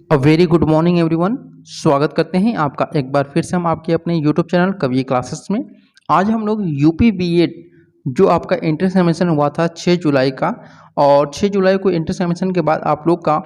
Very good morning everyone. स्वागत करते हैं आपका एक बार फिर से हम आपके अपने यूट्यूब चैनल कवि क्लासेस में। आज हम लोग यूपी बीएड जो आपका एंट्रेंस एग्जामिनेशन हुआ था 6 जुलाई का, और 6 जुलाई को एंट्रेंस एग्जामिनेशन के बाद आप लोग का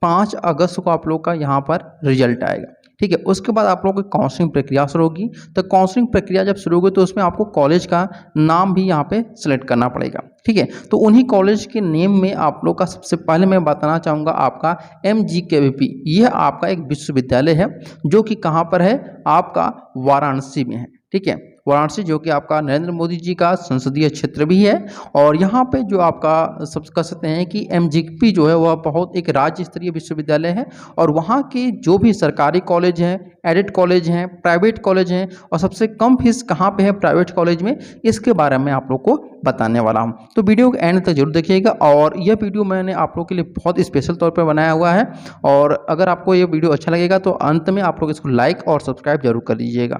5 अगस्त को आप लोग का यहाँ पर रिजल्ट आएगा। ठीक है, उसके बाद आप लोगों की काउंसलिंग प्रक्रिया शुरू होगी। तो काउंसलिंग प्रक्रिया जब शुरू होगी तो उसमें आपको कॉलेज का नाम भी यहाँ पे सिलेक्ट करना पड़ेगा। ठीक है, तो उन्हीं कॉलेज के नेम में आप लोग का सबसे पहले मैं बताना चाहूँगा आपका MGKVP। यह आपका एक विश्वविद्यालय है जो कि कहाँ पर है, आपका वाराणसी में है। ठीक है, वाराणसी जो कि आपका नरेंद्र मोदी जी का संसदीय क्षेत्र भी है। और यहाँ पे जो आपका सब कह सकते हैं कि MGKVP जो है वह बहुत एक राज्य स्तरीय विश्वविद्यालय है। और वहाँ के जो भी सरकारी कॉलेज हैं, एडेड कॉलेज हैं, प्राइवेट कॉलेज हैं, और सबसे कम फीस कहाँ पे है प्राइवेट कॉलेज में, इसके बारे में आप लोग को बताने वाला हूँ। तो वीडियो को एंड तक जरूर देखिएगा। और यह वीडियो मैंने आप लोग के लिए बहुत स्पेशल तौर पर बनाया हुआ है। और अगर आपको ये वीडियो अच्छा लगेगा तो अंत में आप लोग इसको लाइक और सब्सक्राइब जरूर कर लीजिएगा।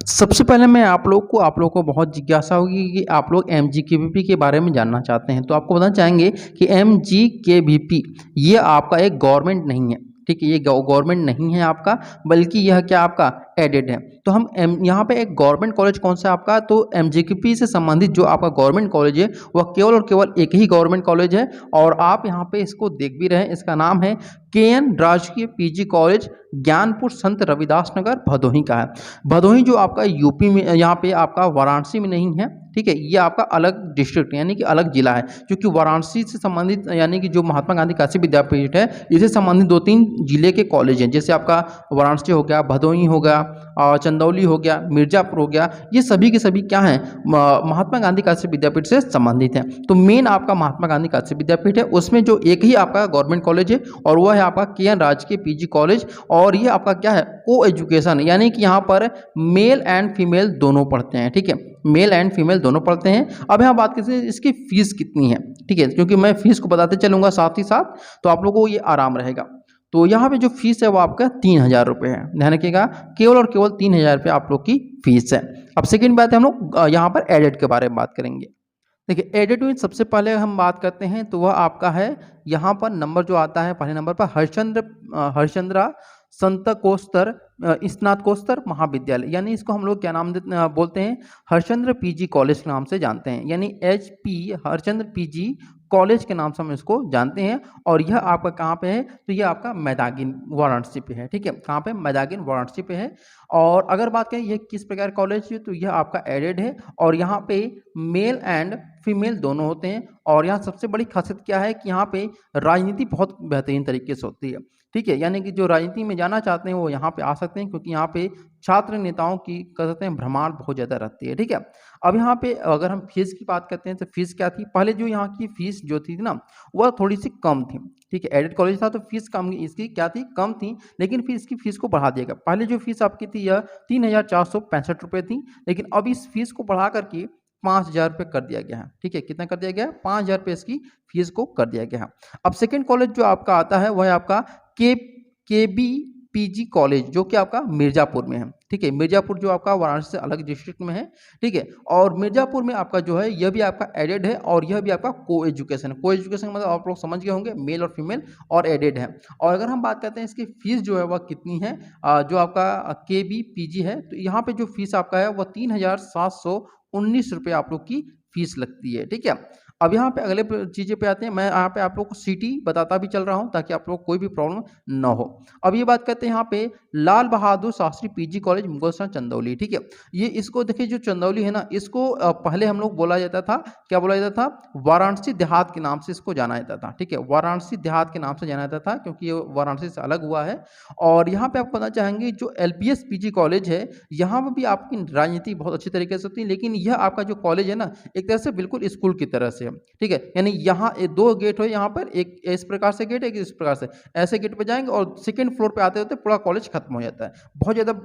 सबसे पहले मैं आप लोग को बहुत जिज्ञासा होगी कि आप लोग MGKVP के बारे में जानना चाहते हैं। तो आपको बताना चाहेंगे कि MGKVP ये आपका एक गवर्नमेंट नहीं है। ठीक है, ये गवर्नमेंट नहीं है आपका, बल्कि यह क्या आपका एडेड है। तो हम यहाँ पे एक गवर्नमेंट कॉलेज कौन सा आपका, तो MGKVP से संबंधित जो आपका गवर्नमेंट कॉलेज है वह केवल और केवल एक ही गवर्नमेंट कॉलेज है। और आप यहाँ पे इसको देख भी रहे हैं, इसका नाम है KN राजकीय PG कॉलेज ज्ञानपुर संत रविदास नगर भदोही का है। भदोही जो आपका यूपी में, यहाँ पे आपका वाराणसी में नहीं है। ठीक है, ये आपका अलग डिस्ट्रिक्ट यानी कि अलग जिला है, क्योंकि वाराणसी से संबंधित यानी कि जो महात्मा गांधी काशी विद्यापीठ है इससे संबंधित 2-3 जिले के कॉलेज हैं। जैसे आपका वाराणसी हो गया, भदोही हो गया, चंदौली हो गया, मिर्जापुर हो गया, ये सभी के सभी क्या हैं, महात्मा गांधी काशी विद्यापीठ से संबंधित हैं। तो मेन आपका महात्मा गांधी काशी विद्यापीठ है, उसमें जो एक ही आपका गवर्नमेंट कॉलेज है और वह है आपका KN राजकीय PG कॉलेज। और ये आपका क्या है, को एजुकेशन, यानी कि यहाँ पर मेल एंड फीमेल दोनों पढ़ते हैं। ठीक है, मेल एंड फीमेल दोनों पढ़ते हैं। अब यहाँ बात करते हैं इसकी फीस कितनी है। ठीक है, क्योंकि मैं फीस को बताते चलूंगा साथ ही साथ, तो आप लोगों को ये आराम रहेगा। तो यहाँ पे जो फीस है वो आपका 3000 रुपये है। ध्यान रखिएगा, केवल और केवल 3000 रुपये आप लोग की फीस है। अब सेकेंड बात है, हम लोग यहाँ पर एडेड के बारे में बात करेंगे। देखिए, एडेड में सबसे पहले हम बात करते हैं तो वह आपका है, यहाँ पर नंबर जो आता है पहले नंबर पर हरिश्चंद्रा संतकोस्तर स्नातकोत्तर महाविद्यालय, यानी इसको हम लोग क्या नाम बोलते हैं, हरिश्चंद्र PG कॉलेज के नाम से जानते हैं, यानी HP हरिश्चंद्र PG कॉलेज के नाम से हम इसको जानते हैं। और यह आपका कहाँ पे है, तो यह आपका मैदागिन वाराणसी पे है। ठीक है, कहाँ पे, मैदागिन वाराणसी पे है। और अगर बात करें यह किस प्रकार कॉलेज है, तो यह आपका एडेड है और यहाँ पे मेल एंड फीमेल दोनों होते हैं। और यहाँ सबसे बड़ी खासियत क्या है कि यहाँ पे राजनीति बहुत बेहतरीन तरीके से होती है। ठीक है, यानी कि जो राजनीति में जाना चाहते हैं वो यहाँ पे आ सकते हैं, क्योंकि यहाँ पे छात्र नेताओं की कह सकते हैं भ्रमार बहुत ज़्यादा रहती है। ठीक है, अब यहाँ पे अगर हम फीस की बात करते हैं तो फीस क्या थी, पहले जो यहाँ की फीस जो थी ना वह थोड़ी सी कम थी। ठीक है, एडेड कॉलेज था तो फीस कम, इसकी क्या थी, कम थी। लेकिन फिर इसकी फीस को बढ़ा दिया गया। पहले जो फीस आपकी थी यह 3465 रुपये थी, लेकिन अब इस फीस को बढ़ा करके 5000 रुपये कर दिया गया है। ठीक है, कितना कर दिया गया है, 5000 रुपये इसकी फीस को कर दिया गया है। अब सेकेंड कॉलेज जो आपका आता है वह है आपका KB PG कॉलेज, जो कि आपका मिर्जापुर में है। ठीक है, मिर्जापुर जो आपका वाराणसी से अलग डिस्ट्रिक्ट में है। ठीक है, और मिर्जापुर में आपका जो है यह भी आपका एडेड है और यह भी आपका को एजुकेशन है। को एजुकेशन मतलब आप लोग समझ गए होंगे, मेल और फीमेल और एडेड है। और अगर हम बात करते हैं इसकी फीस जो है वह कितनी है, जो आपका KB PG है, तो यहाँ पे जो फीस आपका है वह 3719 रुपये आप लोग की फीस लगती है। ठीक है, अब यहाँ पे अगले चीज़ें पे आते हैं। मैं यहाँ पे आप लोग को सिटी बताता भी चल रहा हूँ ताकि आप लोग कोई भी प्रॉब्लम ना हो। अब ये बात करते हैं यहाँ पे लाल बहादुर शास्त्री PG कॉलेज मुगलसराय चंदौली। ठीक है, ये इसको देखिए, जो चंदौली है ना, इसको पहले हम लोग बोला जाता था, क्या बोला जाता था, वाराणसी देहात के नाम से इसको जाना जाता था। ठीक है, वाराणसी देहात के नाम से जाना जाता था, क्योंकि ये वाराणसी से अलग हुआ है। और यहाँ पे आप बताना चाहेंगे जो LPS PG कॉलेज है, यहाँ पर भी आपकी राजनीति बहुत अच्छी तरीके से होती है। लेकिन यह आपका जो कॉलेज है ना, एक तरह से बिल्कुल स्कूल की तरह से, ठीक है, यानी यहाँ 2 गेट हो, यहाँ पर एक इस प्रकार से गेट, एक इस प्रकार से, ऐसे गेट पे जाएंगे और सेकंड फ्लोर पे आते होते पूरा कॉलेज खत्म हो जाता है।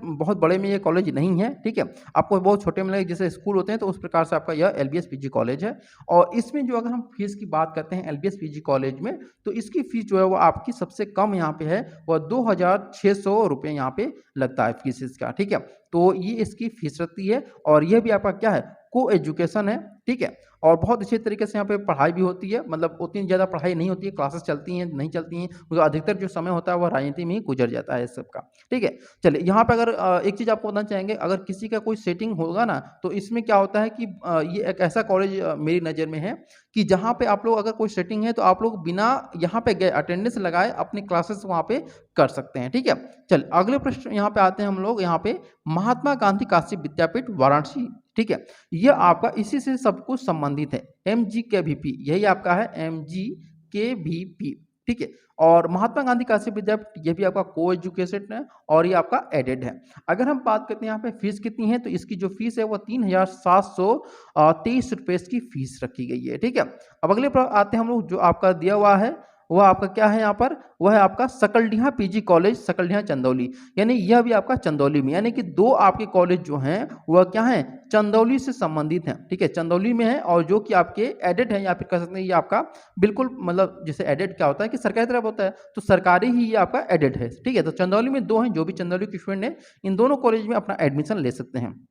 बहुत बड़े में ये कॉलेज नहीं है। ठीक है, आपको बहुत छोटे में लगे जैसे स्कूल होते हैं, तो उस प्रकार से आपका यह LBS PG कॉलेज है। और इसमें जो अगर हम फीस की बात करते हैं LBS PG कॉलेज में, तो इसकी फीस जो है वो आपकी सबसे कम यहाँ पे है, वह 2600 रुपये यहाँ पे लगता है फीस इसका। ठीक है, तो ये इसकी फीस रहती है। और यह भी आपका क्या है, को एजुकेशन है। ठीक है। और बहुत अच्छे तरीके से यहाँ पे पढ़ाई भी होती है, मतलब उतनी ज़्यादा पढ़ाई नहीं होती है, क्लासेस चलती हैं, नहीं चलती हैं, क्योंकि अधिकतर जो समय होता है वो राजनीति में ही गुजर जाता है इस सब का, ठीक है। चलिए यहाँ पे अगर एक चीज़ आपको बताना चाहेंगे, अगर किसी का कोई सेटिंग होगा ना, तो इसमें क्या होता है कि ये एक ऐसा कॉलेज मेरी नज़र में है कि जहाँ पे आप लोग अगर कोई सेटिंग है तो आप लोग बिना यहाँ पे गए अटेंडेंस लगाए अपनी क्लासेस वहाँ पे कर सकते हैं, ठीक है। चल अगले प्रश्न यहाँ पे आते हैं हम लोग, यहाँ पे महात्मा गांधी काशी विद्यापीठ वाराणसी, ठीक है। ये आपका इसी से सब कुछ संबंधित है, MGKVP, यही आपका है MGKVP, ठीक है। और महात्मा गांधी काशी विद्यापीठ ये भी आपका को एजुकेशन है और ये आपका एडेड है। अगर हम बात करते हैं यहाँ पे फीस कितनी है, तो इसकी जो फीस है वो 3,723 रुपये की फीस रखी गई है, ठीक है। अब अगले पर आते हैं हम लोग, जो आपका दिया हुआ है वह आपका क्या है यहाँ पर, वह है आपका सकलडीहा PG कॉलेज सकलडीहा चंदौली, यानी यह भी आपका चंदौली में, यानी कि दो आपके कॉलेज जो हैं वह क्या हैं, चंदौली से संबंधित हैं, ठीक है, चंदौली में है। और जो कि आपके एडेड हैं या फिर कह सकते हैं ये आपका बिल्कुल, मतलब जैसे एडेड क्या होता है कि सरकारी तरफ होता है, तो सरकारी ही ये आपका एडेड है, ठीक है। तो चंदौली में दो हैं, जो भी चंदौली के स्टूडेंट हैं इन दोनों कॉलेज में अपना एडमिशन ले सकते हैं।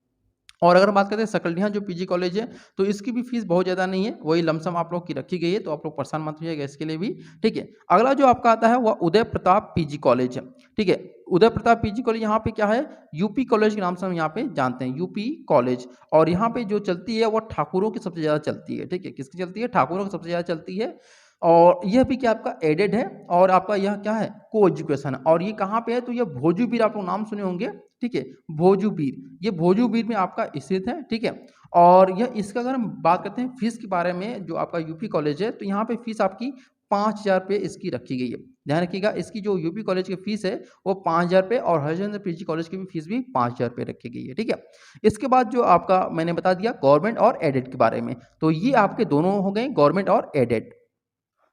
और अगर बात करते हैं सकलडीहा जो PG कॉलेज है, तो इसकी भी फीस बहुत ज़्यादा नहीं है, वही लमसम आप लोग की रखी गई है, तो आप लोग परेशान मत होइएगा इसके लिए भी, ठीक है। अगला जो आपका आता है वह उदय प्रताप PG कॉलेज है, ठीक है। उदय प्रताप PG कॉलेज यहाँ पे क्या है, यूपी कॉलेज के नाम से हम यहाँ पे जानते हैं, यूपी कॉलेज। और यहाँ पे जो चलती है वह ठाकुरों की सबसे ज़्यादा चलती है, ठीक है, किसकी चलती है, ठाकुरों की सबसे ज़्यादा चलती है। और यह भी क्या आपका एडेड है, और आपका यह क्या है, को एजुकेशन है। और ये कहाँ पे है, तो ये भोजूबीर, आप लोग नाम सुने होंगे, ठीक है, भोजूबीर, ये भोजूबीर में आपका स्थित है, ठीक है। और यह इसका अगर हम बात करते हैं फीस के बारे में, जो आपका यूपी कॉलेज है, तो यहाँ पे फीस आपकी 5,000 रुपये इसकी रखी गई है। ध्यान रखिएगा, इसकी जो यूपी कॉलेज की फीस है वो 5,000 रुपये, और हरिश्चंद्र PG कॉलेज की भी फीस भी 5,000 रुपये रखी गई है, ठीक है। इसके बाद जो आपका मैंने बता दिया गवर्नमेंट और एडेड के बारे में, तो ये आपके दोनों हो गए गवर्नमेंट और एडेड।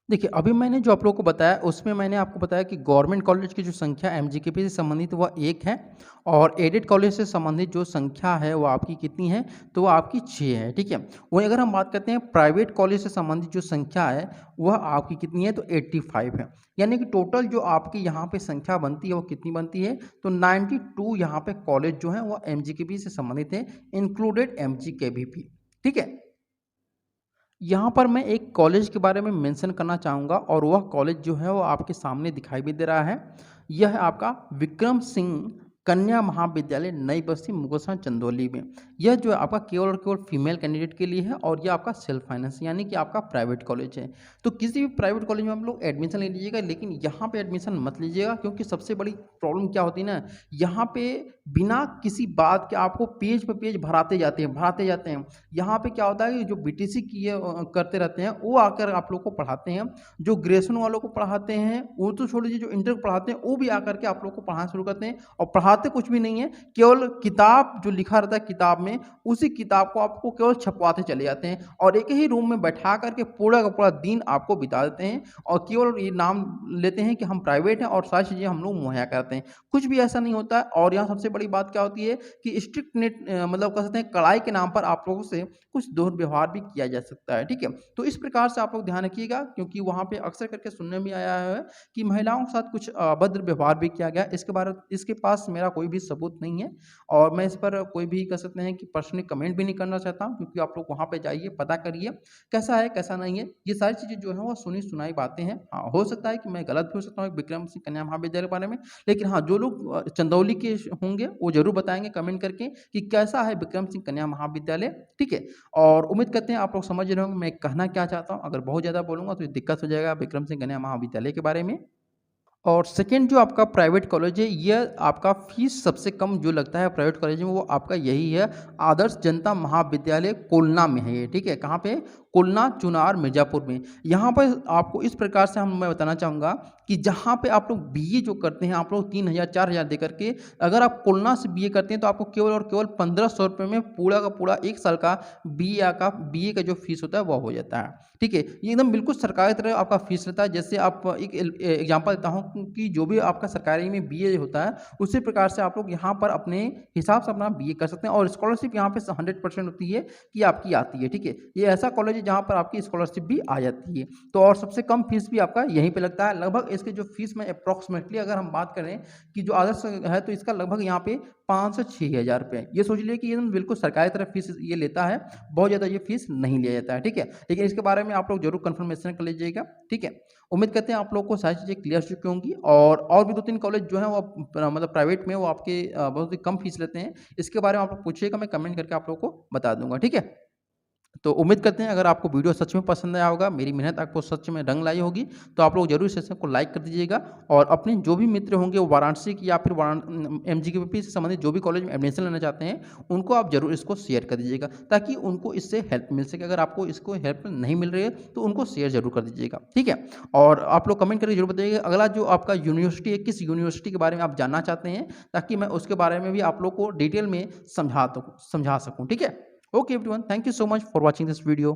देखिए, अभी मैंने जो आप लोगों को बताया उसमें मैंने आपको बताया कि गवर्नमेंट कॉलेज की जो संख्या MGKP से संबंधित वह 1 है, और एडेड कॉलेज से संबंधित जो संख्या है वो आपकी कितनी है, तो वह आपकी 6 है, ठीक है। वहीं अगर हम बात करते हैं प्राइवेट कॉलेज से संबंधित जो संख्या है वह आपकी कितनी है, तो 85 है। यानी कि टोटल जो आपकी यहाँ पे संख्या बनती है वो कितनी बनती है, तो 92 यहाँ पे कॉलेज जो है वह MGKP से संबंधित है, इंक्लूडेड MGKVP, ठीक है। यहाँ पर मैं एक कॉलेज के बारे में मेंशन करना चाहूँगा, और वह कॉलेज जो है वो आपके सामने दिखाई भी दे रहा है। यह है आपका विक्रम सिंह कन्या महाविद्यालय नई बस्ती मुगलसराय चंदौली में। यह जो है आपका केवल और केवल फीमेल कैंडिडेट के लिए है, और यह आपका सेल्फ फाइनेंस यानी कि आपका प्राइवेट कॉलेज है। तो किसी भी प्राइवेट कॉलेज में आप लोग एडमिशन ले लीजिएगा, लेकिन यहाँ पे एडमिशन मत लीजिएगा, क्योंकि सबसे बड़ी प्रॉब्लम क्या होती है ना, यहाँ पे बिना किसी बात के आपको पेज पे पेज भराते जाते हैं। यहाँ पे क्या होता है कि जो BTC करते रहते हैं वो आकर आप लोग को पढ़ाते हैं, जो ग्रेजुएशन वालों को पढ़ाते हैं वो तो छोड़ दीजिए, जो इंटर को पढ़ाते हैं वो भी आकर के आप लोग को पढ़ाना शुरू करते हैं, और पढ़ाते कुछ भी नहीं है, केवल किताब जो लिखा रहता है किताब में, उसी किताब को आपको केवल छपवाते चले जाते हैं, और एक ही रूम में बैठा करके पूरा का पूरा दिन आपको बिता देते हैं, और केवल ये नाम लेते हैं कि हम प्राइवेट हैं और सारी चीज़ें हम लोग मुहैया करते हैं। कुछ भी ऐसा नहीं होता है। और यहाँ सबसे बड़ी बात क्या होती है कि स्ट्रिक्ट नेट मतलब कह सकते हैं कड़ाई के नाम पर आप लोगों से कुछ दुर्व्यवहार भी किया जा सकता है, ठीक है। तो इस प्रकार से आप लोग ध्यान रखिएगा, क्योंकि वहाँ पे अक्सर करके सुनने में आया है कि महिलाओं के साथ कुछ अभद्र व्यवहार भी किया गया। इसके पास मेरा कोई भी सबूत नहीं है, और मैं इस पर कोई भी कह सकते हैं कि पर्सनली कमेंट भी नहीं करना चाहता हूँ, क्योंकि आप लोग वहाँ पे जाइए, पता करिए कैसा है कैसा नहीं है। ये सारी चीज़ें जो है वो सुनी सुनाई बातें हैं। हाँ, हो सकता है कि मैं गलत भी हो सकता हूँ विक्रम सिंह कन्या महाविद्यालय के बारे में, लेकिन हाँ, जो लोग चंदौली के होंगे वो जरूर बताएंगे कमेंट करके कि कैसा है विक्रम सिंह कन्या महाविद्यालय, ठीक है। और उम्मीद करते हैं आप लोग समझ रहे होंगे मैं कहना क्या चाहता हूँ। अगर बहुत ज़्यादा बोलूँगा तो दिक्कत हो जाएगा विक्रम सिंह कन्या महाविद्यालय के बारे में। और सेकेंड जो आपका प्राइवेट कॉलेज है, यह आपका फीस सबसे कम जो लगता है प्राइवेट कॉलेज में वो आपका यही है, आदर्श जनता महाविद्यालय कोलना में है ये, ठीक है। कहाँ पे, कोलना चुनार मिर्जापुर में। यहाँ पर आपको इस प्रकार से मैं बताना चाहूँगा कि जहाँ पे आप लोग BA जो करते हैं आप लोग 3,000 4,000 दे करके, अगर आप कोलना से BA करते हैं तो आपको केवल और केवल 1,500 रुपये में पूरा का पूरा 1 साल का BA का जो फीस होता है वह हो जाता है, ठीक है। ये एकदम बिल्कुल सरकारी तरह आपका फीस रहता है। जैसे आप एक एग्जाम्पल देता हूँ की जो भी आपका सरकारी में बीए होता है, उसी प्रकार से आप लोग यहाँ पर अपने हिसाब से अपना बीए कर सकते हैं और स्कॉलरशिप यहाँ पे 100% होती है कि आपकी आती है, ठीक है। ये ऐसा कॉलेज है जहाँ पर आपकी स्कॉलरशिप भी आ जाती है। तो और सबसे कम फीस भी आपका यहीं पे लगता है। लगभग इसके जो फीस में अप्रॉक्सीमेटली अगर हम बात करें कि जो आदर्श है तो इसका लगभग यहाँ पे 5 से 6,000 रुपये, ये सोच लीजिए कि ये बिल्कुल सरकारी तरफ फीस ये लेता है, बहुत ज़्यादा ये फीस नहीं लिया जाता है, ठीक है। लेकिन इसके बारे में आप लोग जरूर कंफर्मेशन कर लीजिएगा, ठीक है। उम्मीद करते हैं आप लोग को सारी चीज़ें क्लियर हो चुकी होंगी और भी 2-3 कॉलेज जो है वो मतलब प्राइवेट में वो आपके बहुत ही कम फीस लेते हैं। इसके बारे में आप लोग पूछिएगा, मैं कमेंट करके आप लोग को बता दूंगा, ठीक है। तो उम्मीद करते हैं अगर आपको वीडियो सच में पसंद आया होगा, मेरी मेहनत आपको सच में रंग लाई होगी, तो आप लोग जरूर इस सेशन को लाइक कर दीजिएगा और अपने जो भी मित्र होंगे वो वाराणसी की या फिर MGKVP से संबंधित जो भी कॉलेज में एडमिशन लेना चाहते हैं, उनको आप जरूर इसको शेयर कर दीजिएगा ताकि उनको इससे हेल्प मिल सके। अगर आपको इसको हेल्प नहीं मिल रही है तो उनको शेयर जरूर कर दीजिएगा, ठीक है। और आप लोग कमेंट करके जरूर बताइएगा अगला जो आपका यूनिवर्सिटी है, किस यूनिवर्सिटी के बारे में आप जानना चाहते हैं, ताकि मैं उसके बारे में भी आप लोग को डिटेल में समझा सकूँ, ठीक है। Okay everyone, thank you so much for watching this video.